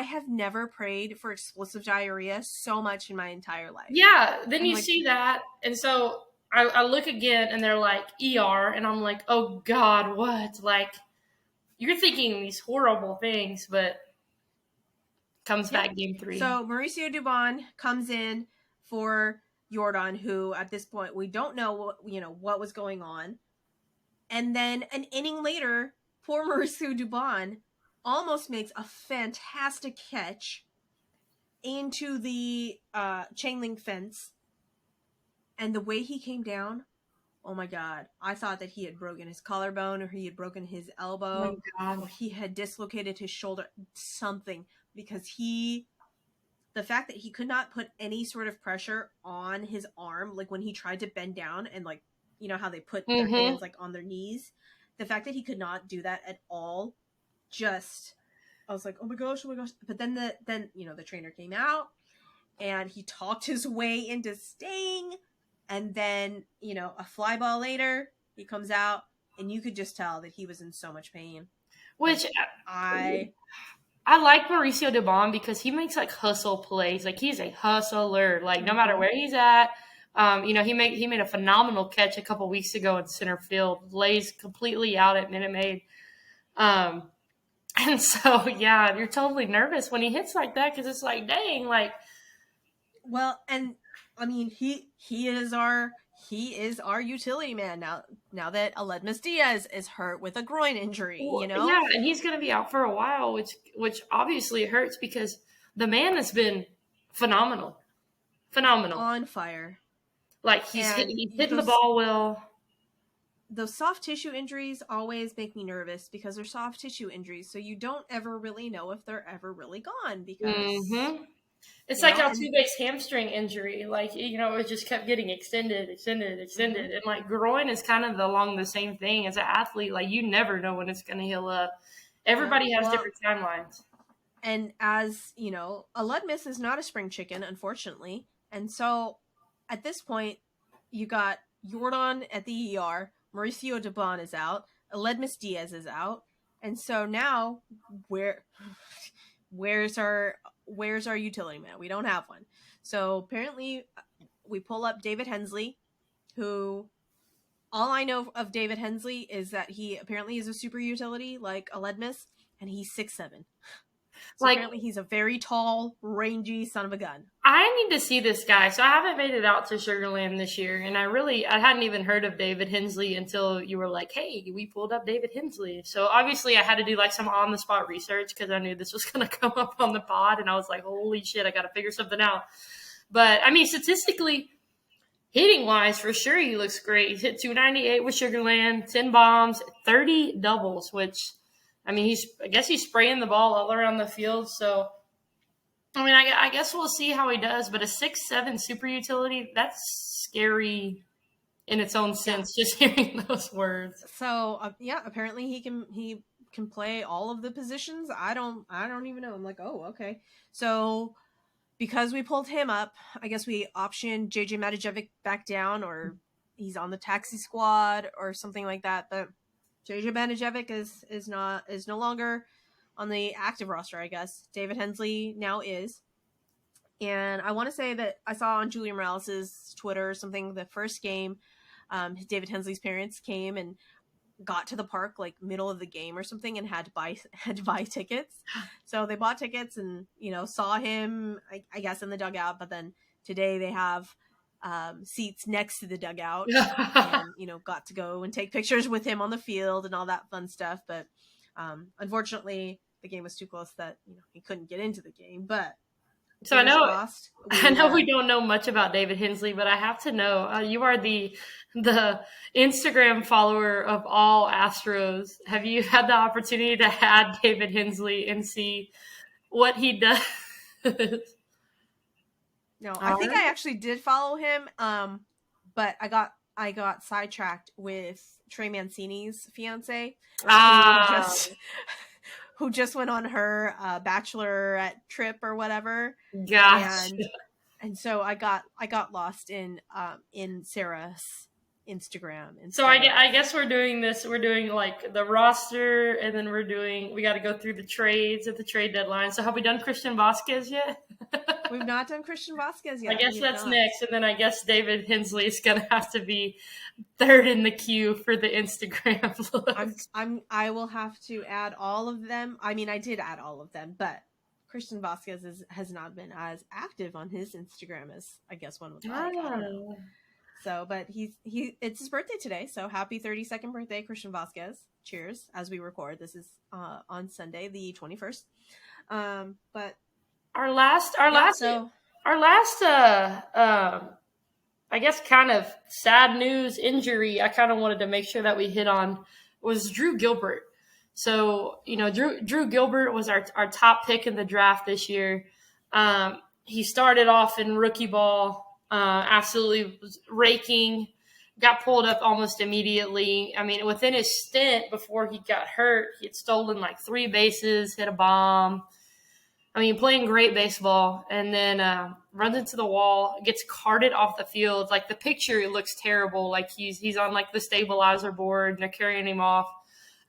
have never prayed for explosive diarrhea so much in my entire life. Yeah, then I'm you like, see that, and so I look again, and they're like ER, and I'm like, oh God, what? Like, you're thinking these horrible things, but comes yeah. back game 3. So Mauricio Dubon comes in for Jordan, who at this point we don't know what was going on. And then an inning later, poor Mauricio Dubon almost makes a fantastic catch into the chain link fence. And the way he came down, oh my God, I thought that he had broken his collarbone, or he had broken his elbow, Oh God. or he had dislocated his shoulder, something, because the fact that he could not put any sort of pressure on his arm, like when he tried to bend down and like, how they put their hands like on their knees, the fact that he could not do that at all, just, I was like, oh my gosh. But then the trainer came out and he talked his way into staying. And then, a fly ball later, he comes out and you could just tell that he was in so much pain. Which Like, I like Mauricio Dubon because he makes like hustle plays. Like he's a hustler. Like no matter where he's at, he made a phenomenal catch a couple weeks ago in center field, lays completely out at Minute Maid. And so yeah, you're totally nervous when he hits like that because it's like, dang, like. Well, and I mean he is our utility man now that Aledmus Diaz is hurt with a groin injury, Yeah, and he's going to be out for a while, which obviously hurts because the man has been phenomenal on fire. Like he's hitting the ball well. Those soft tissue injuries always make me nervous because they're soft tissue injuries, so you don't ever really know if they're ever really gone because it's like Altuve's hamstring injury. Like, it just kept getting extended. And like groin is kind of along the same thing as an athlete. Like you never know when it's going to heal up. Everybody has different timelines. And as Aledmus is not a spring chicken, unfortunately. And so at this point, you got Jordan at the ER, Mauricio Dubon is out, Aledmus Diaz is out. And so now where's our utility man? We don't have one. So apparently we pull up David Hensley, who all I know of David Hensley is that he apparently is a super utility like Aledmus, and he's 6'7". So apparently he's a very tall, rangy son of a gun. I need to see this guy. So I haven't made it out to Sugarland this year, and I hadn't even heard of David Hensley until you were like, hey, we pulled up David Hensley. So obviously I had to do like some on-the-spot research because I knew this was going to come up on the pod, and I was like, holy shit, I got to figure something out. But, I mean, statistically, hitting-wise, for sure he looks great. He's hit 298 with Sugarland, 10 bombs, 30 doubles, which – I mean, I guess he's spraying the ball all around the field. So, I mean, I guess we'll see how he does. But a 6'7" super utility, that's scary in its own sense, just hearing those words. So, apparently he can play all of the positions. I don't even know. I'm like, oh, okay. So, because we pulled him up, I guess we optioned JJ Matijevic back down, or he's on the taxi squad or something like that. But JJ Matijevic is no longer on the active roster, I guess. David Hensley now is. And I want to say that I saw on Julian Morales' Twitter or something, the first game, David Hensley's parents came and got to the park like middle of the game or something and had to buy tickets. So they bought tickets and, saw him, I guess, in the dugout. But then today they have seats next to the dugout, and got to go and take pictures with him on the field and all that fun stuff. But unfortunately, the game was too close that he couldn't get into the game. But so I know we don't know much about David Hensley, but I have to know, you are the Instagram follower of all Astros. Have you had the opportunity to add David Hensley and see what he does? No, I think I actually did follow him, but I got sidetracked with Trey Mancini's fiance, who just went on her bachelorette trip or whatever. Gosh. And so I got lost in Sarah's Instagram. So I guess we're doing this. We're doing like the roster, and then we got to go through the trades at the trade deadline. So have we done Christian Vasquez yet? We've not done Christian Vasquez yet. I guess that's next, and then I guess David Hensley is gonna have to be third in the queue for the Instagram look. I will have to add all of them. I mean, I did add all of them, but Christian Vasquez has not been as active on his Instagram as I guess one would like. I don't know. So, but it's his birthday today. So happy 32nd birthday, Christian Vasquez. Cheers. As we record, this is on Sunday, the 21st. But our last, I guess kind of sad news injury I kind of wanted to make sure that we hit on was Drew Gilbert. So, Drew Gilbert was our top pick in the draft this year. He started off in rookie ball, absolutely was raking, got pulled up almost immediately. I mean, within his stint before he got hurt, he had stolen like 3 bases, hit a bomb. I mean, playing great baseball, and then runs into the wall, gets carted off the field. Like the picture, it looks terrible. Like he's on like the stabilizer board, and they're carrying him off.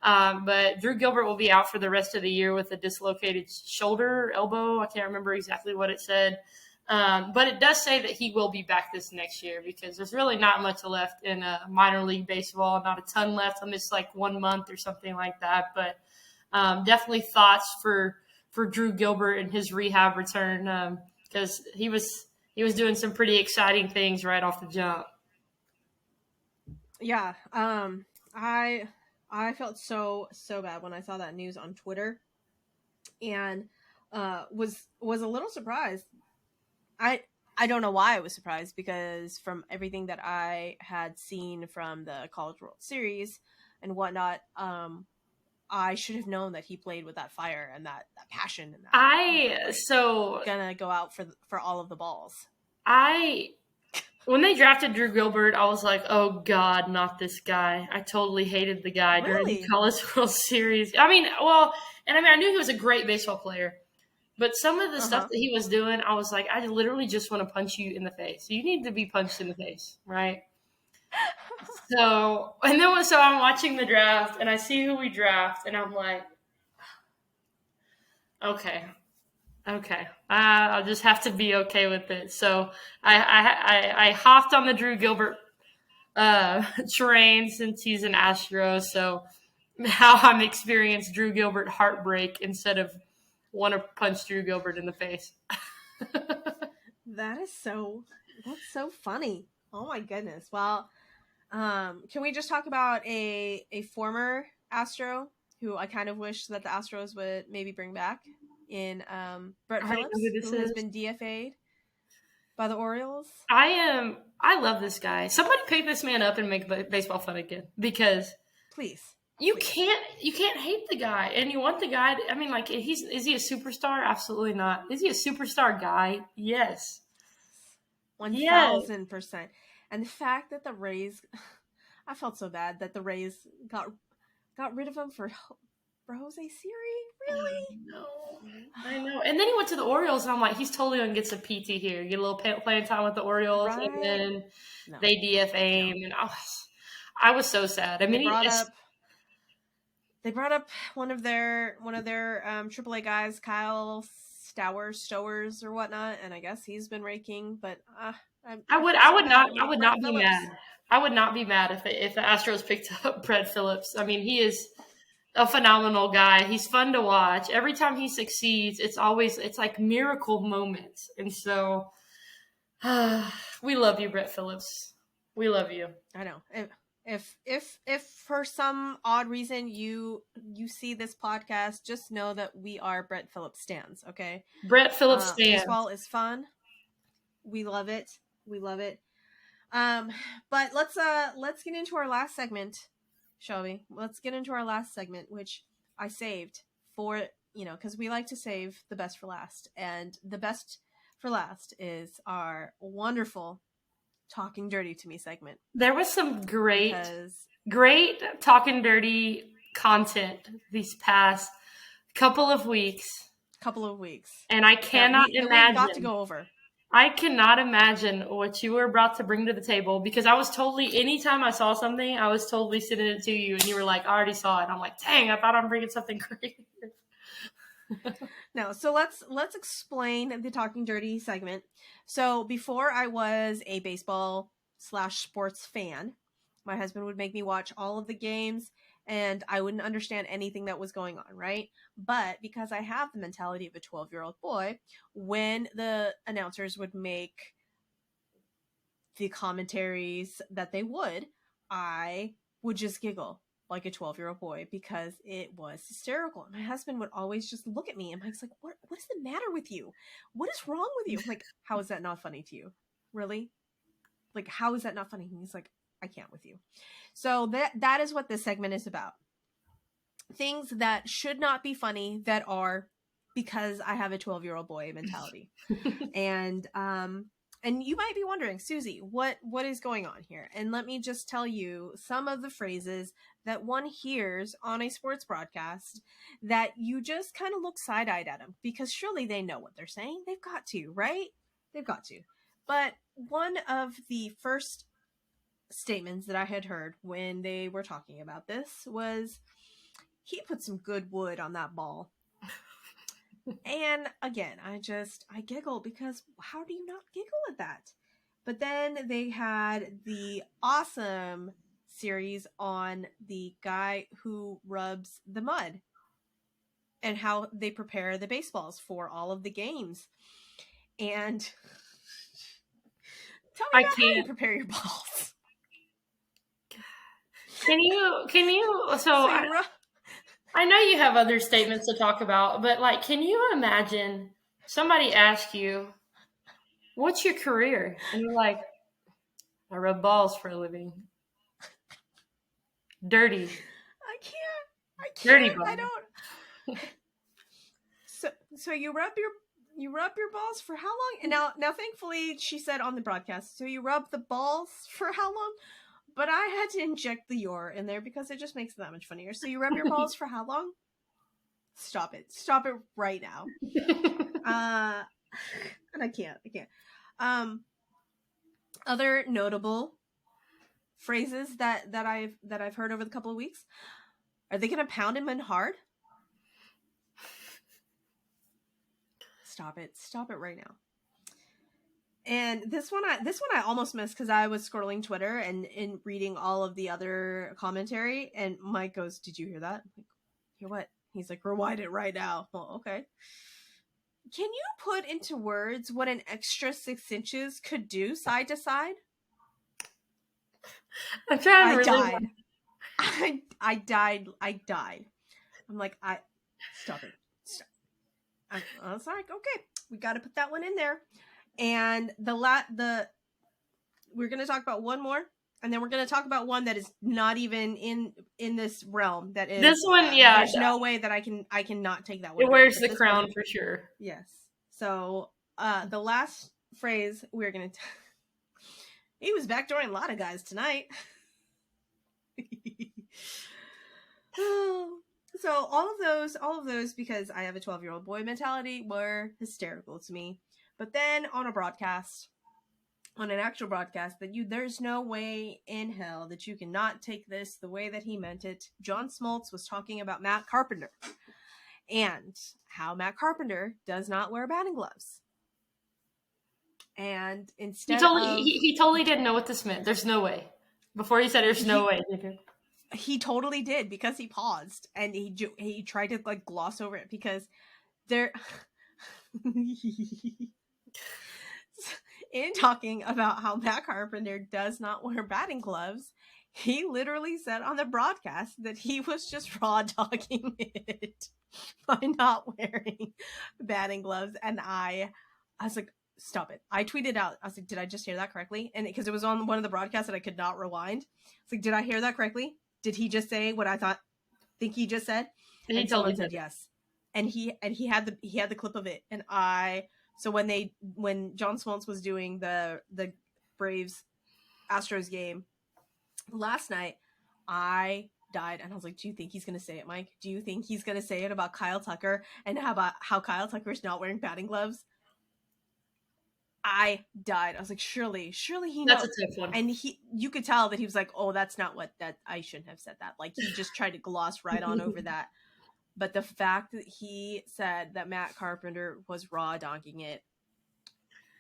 But Drew Gilbert will be out for the rest of the year with a dislocated shoulder, elbow. I can't remember exactly what it said. But it does say that he will be back this next year because there's really not much left in minor league baseball. Not a ton left. I missed like 1 month or something like that. But definitely thoughts for Drew Gilbert and his rehab return because he was doing some pretty exciting things right off the jump. Yeah, I felt so bad when I saw that news on Twitter, and was a little surprised. I don't know why I was surprised because from everything that I had seen from the College World Series and whatnot, I should have known that he played with that fire and that passion and that. Gonna go out for all of the balls. When they drafted Drew Gilbert, I was like, oh God, not this guy. I totally hated the guy during the College World Series. I knew he was a great baseball player, but some of the stuff that he was doing, I was like, I literally just want to punch you in the face. You need to be punched in the face, right? So I'm watching the draft and I see who we draft and I'm like, okay, I'll just have to be okay with it. So I hopped on the Drew Gilbert train since he's an Astro. So now I'm experiencing Drew Gilbert heartbreak instead of want to punch Drew Gilbert in the face. That's so funny. Oh my goodness. Well, can we just talk about a former Astro who I kind of wish that the Astros would maybe bring back in Brett Phillips, who has been DFA'd by the Orioles? I love this guy. Somebody pick this man up and make baseball fun again because please. You can't hate the guy, and you want the guy. Is he a superstar? Absolutely not. Is he a superstar guy? Yes, 1,000%. And the fact that the Rays, I felt so bad that the Rays got rid of him for Jose Siri. Really? I know. And then he went to the Orioles, and I'm like, he's totally gonna get some PT here, get a little playing time with the Orioles, right? And then they DFA him, and I was so sad. I mean, they brought up one of their AAA guys, Kyle Stowers or whatnot, and I guess he's been raking. But I would not be mad. I would not be mad if the Astros picked up Brett Phillips. I mean, he is a phenomenal guy. He's fun to watch. Every time he succeeds, it's like miracle moments. And so We love you, Brett Phillips. We love you. I know. If for some odd reason you see this podcast, just know that we are Brett Phillips stans. Okay. Brett Phillips stands. Baseball is fun. We love it. We love it. But let's get into our last segment, Shelby. Let's get into our last segment, which I saved for, because we like to save the best for last. And the best for last is our wonderful Talking Dirty to Me segment. There was some great Talking Dirty content these past couple of weeks. And I cannot imagine. We've got to go over. I cannot imagine what you were about to bring to the table, because I was anytime I saw something, I was totally sending it to you, and you were like, I already saw it. I'm like, dang, I thought I'm bringing something great. No, so let's explain the Talking Dirty segment. So before I was a baseball / sports fan, my husband would make me watch all of the games, and I wouldn't understand anything that was going on, right? But because I have the mentality of a 12-year-old boy, when the announcers would make the commentaries that they would, I would just giggle like a 12-year-old boy because it was hysterical. And my husband would always just look at me, and Mike's like, what is the matter with you? What is wrong with you? I'm like, how is that not funny to you? Really? Like, how is that not funny? And he's like, I can't with you. So that is what this segment is about. Things that should not be funny that are, because I have a 12-year-old boy mentality. And you might be wondering, Suzy, what is going on here? And let me just tell you some of the phrases that one hears on a sports broadcast that you just kind of look side-eyed at them, because surely they know what they're saying. They've got to, right? They've got to. But one of the first statements that I had heard when they were talking about this was, he put some good wood on that ball. And again, I giggle, because how do you not giggle at that? But then they had the awesome series on the guy who rubs the mud and how they prepare the baseballs for all of the games. And tell me about how you prepare your balls. Can you, I know you have other statements to talk about, but like, can you imagine somebody ask you, what's your career? And you're like, I rub balls for a living. Dirty. I can't. Dirty ball. I don't. So you rub your balls for how long? And now thankfully she said on the broadcast, so you rub the balls for how long? But I had to inject the "your" in there because it just makes it that much funnier. So you rub your balls for how long? Stop it right now. And I can't. Other notable phrases that I've heard over the couple of weeks. Are they going to pound him in hard? Stop it right now. And this one I almost missed because I was scrolling Twitter and reading all of the other commentary, and Mike goes, "Did you hear that?" I'm like, hear what? He's like, "Rewind it right now." Well, okay. Can you put into words what an extra 6 inches could do side to side? I'm trying to I died. I'm like, stop it. Stop. I was like, okay, we got to put that one in there. And we're going to talk about one more, and then we're going to talk about one that is not even in this realm. That is this one, yeah. There's no way that I can not take that one. It wears the crown for sure. Yes. So the last phrase we're going to. He was backdooring a lot of guys tonight. So all of those, because I have a 12-year-old boy mentality, were hysterical to me. But then on an actual broadcast, there's no way in hell that you cannot take this the way that he meant it. John Smoltz was talking about Matt Carpenter and how Matt Carpenter does not wear batting gloves. And instead he totally didn't know what this meant. There's no way. Before he said there's no way. He totally did, because he paused and he tried to like gloss over it, because there in talking about how Matt Carpenter does not wear batting gloves, he literally said on the broadcast that he was just raw dogging it by not wearing batting gloves. And I was like, stop it. I tweeted out, I was like, did I just hear that correctly? And because it was on one of the broadcasts that I could not rewind. It's like, did I hear that correctly? Did he just say what I think he just said? And someone said yes. And he had the clip of it. And so when John Smoltz was doing the Braves Astros game last night, I died and I was like, do you think he's gonna say it, Mike? Do you think he's gonna say it about Kyle Tucker and how Kyle Tucker's not wearing batting gloves? I died. I was like, surely he knows. That's a tough one. And you could tell that he was like, oh, that's not that I shouldn't have said that. Like, he just tried to gloss right on over that. But the fact that he said that Matt Carpenter was raw dogging it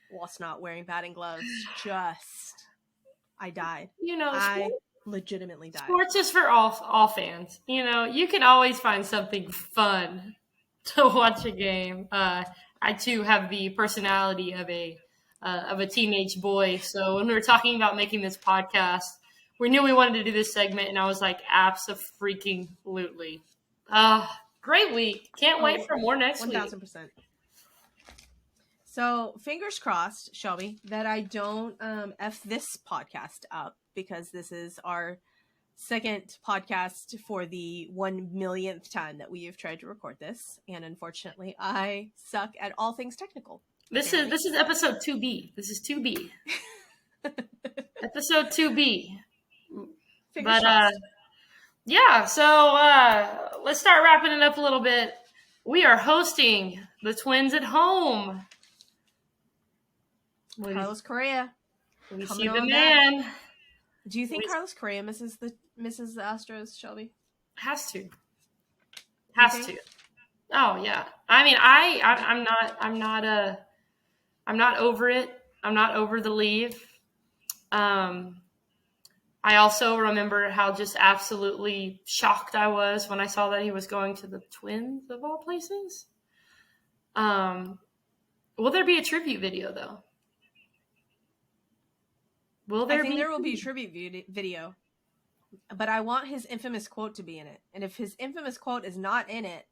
whilst not wearing batting gloves, I died. I legitimately died. Sports is for all fans. You can always find something fun to watch a game. I too have the personality of a teenage boy. So when we were talking about making this podcast, we knew we wanted to do this segment, and I was like, abso-freaking-lutely. Great week. Can't wait for more next 1,000%. week. 1,000%. So fingers crossed, Shelby, that I don't F this podcast up, because this is our second podcast for the 1 millionth time that we have tried to record this. And unfortunately, I suck at all things technical. This is episode 2B. This is 2B. Episode 2B. Fingers crossed. Yeah, so let's start wrapping it up a little bit. We are hosting the Twins at home. Carlos Correa. We see the man. Back. Do you think Carlos Correa misses the Astros, Shelby? Has to. Oh yeah. I mean, I'm not over it. I'm not over the leave. I also remember how just absolutely shocked I was when I saw that he was going to the Twins, of all places. Will there be a tribute video, though? I think there will be a tribute video, but I want his infamous quote to be in it. And if his infamous quote is not in it,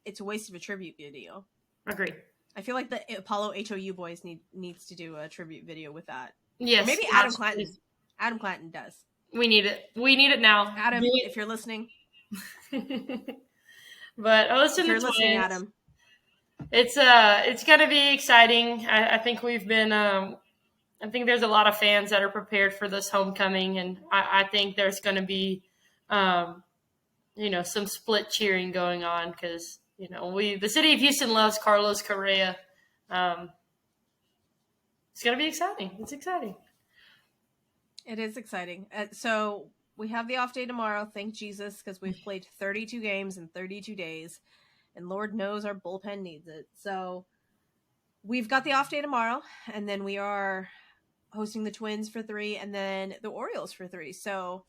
it's a waste of a tribute video. Agreed. I feel like the Apollo HOU boys needs to do a tribute video with that. Yes. Or maybe Adam Clanton. Adam Clanton does. We need it. We need it now. Adam, if you're listening. But listen, if you're listening, Adam. It's going to be exciting. I think we've been. I think there's a lot of fans that are prepared for this homecoming, and I think there's going to be, some split cheering going on because the city of Houston loves Carlos Correa. It's going to be exciting. It's exciting. It is exciting. So we have the off day tomorrow. Thank Jesus, because we've played 32 games in 32 days, and Lord knows our bullpen needs it. So we've got the off day tomorrow, and then we are hosting the Twins for 3 and then the Orioles for 3. So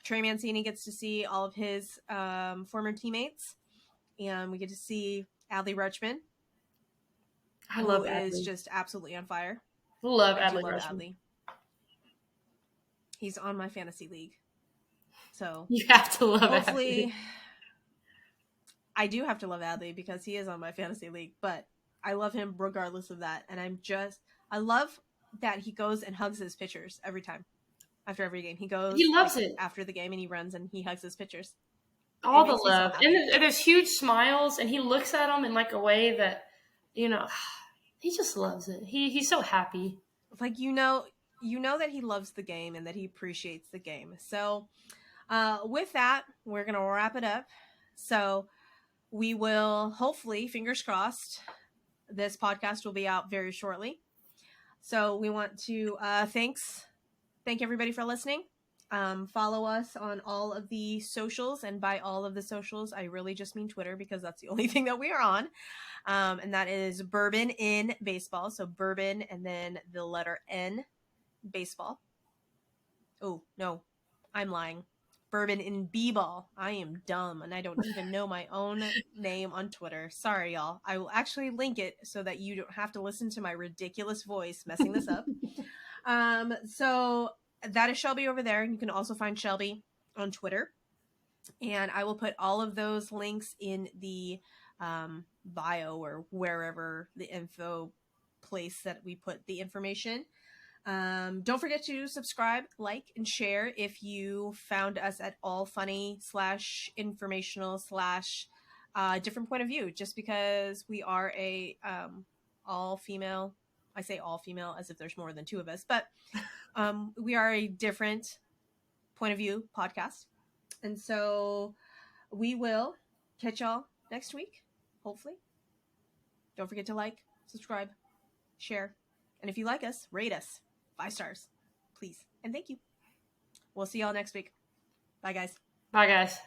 Trey Mancini gets to see all of his former teammates, and we get to see Adley Rutschman. I love who Adley. Is just absolutely on fire. Love Adley. He's on my fantasy league. So you have to love hopefully, Adley. I do have to love Adley because he is on my fantasy league, but I love him regardless of that. And I love that he goes and hugs his pitchers every time. After every game. He loves it. After the game, and he runs and he hugs his pitchers. All the love. So and there's huge smiles, and he looks at them in like a way that, he just loves it. He's so happy. Like, you know that he loves the game and that he appreciates the game. So with that, we're going to wrap it up. So we will hopefully, fingers crossed, this podcast will be out very shortly. So we want to thank everybody for listening. Follow us on all of the socials, and by all of the socials, I really just mean Twitter because that's the only thing that we are on. And that is Bourbon in Baseball. So Bourbon and then the letter N, Baseball. Oh, no, I'm lying. Bourbon in B-ball. I am dumb and I don't even know my own name on Twitter. Sorry, y'all. I will actually link it so that you don't have to listen to my ridiculous voice messing this up. So that is Shelby over there. You can also find Shelby on Twitter. And I will put all of those links in the bio or wherever the info place that we put the information. Don't forget to subscribe, like, and share if you found us at all funny / informational / different point of view, just because we are a all female. I say all female as if there's more than two of us, but we are a different point of view podcast. And so we will catch y'all next week, hopefully. Don't forget to like, subscribe, share. And if you like us, rate us 5 stars, please. And thank you. We'll see y'all next week. Bye, guys. Bye, guys.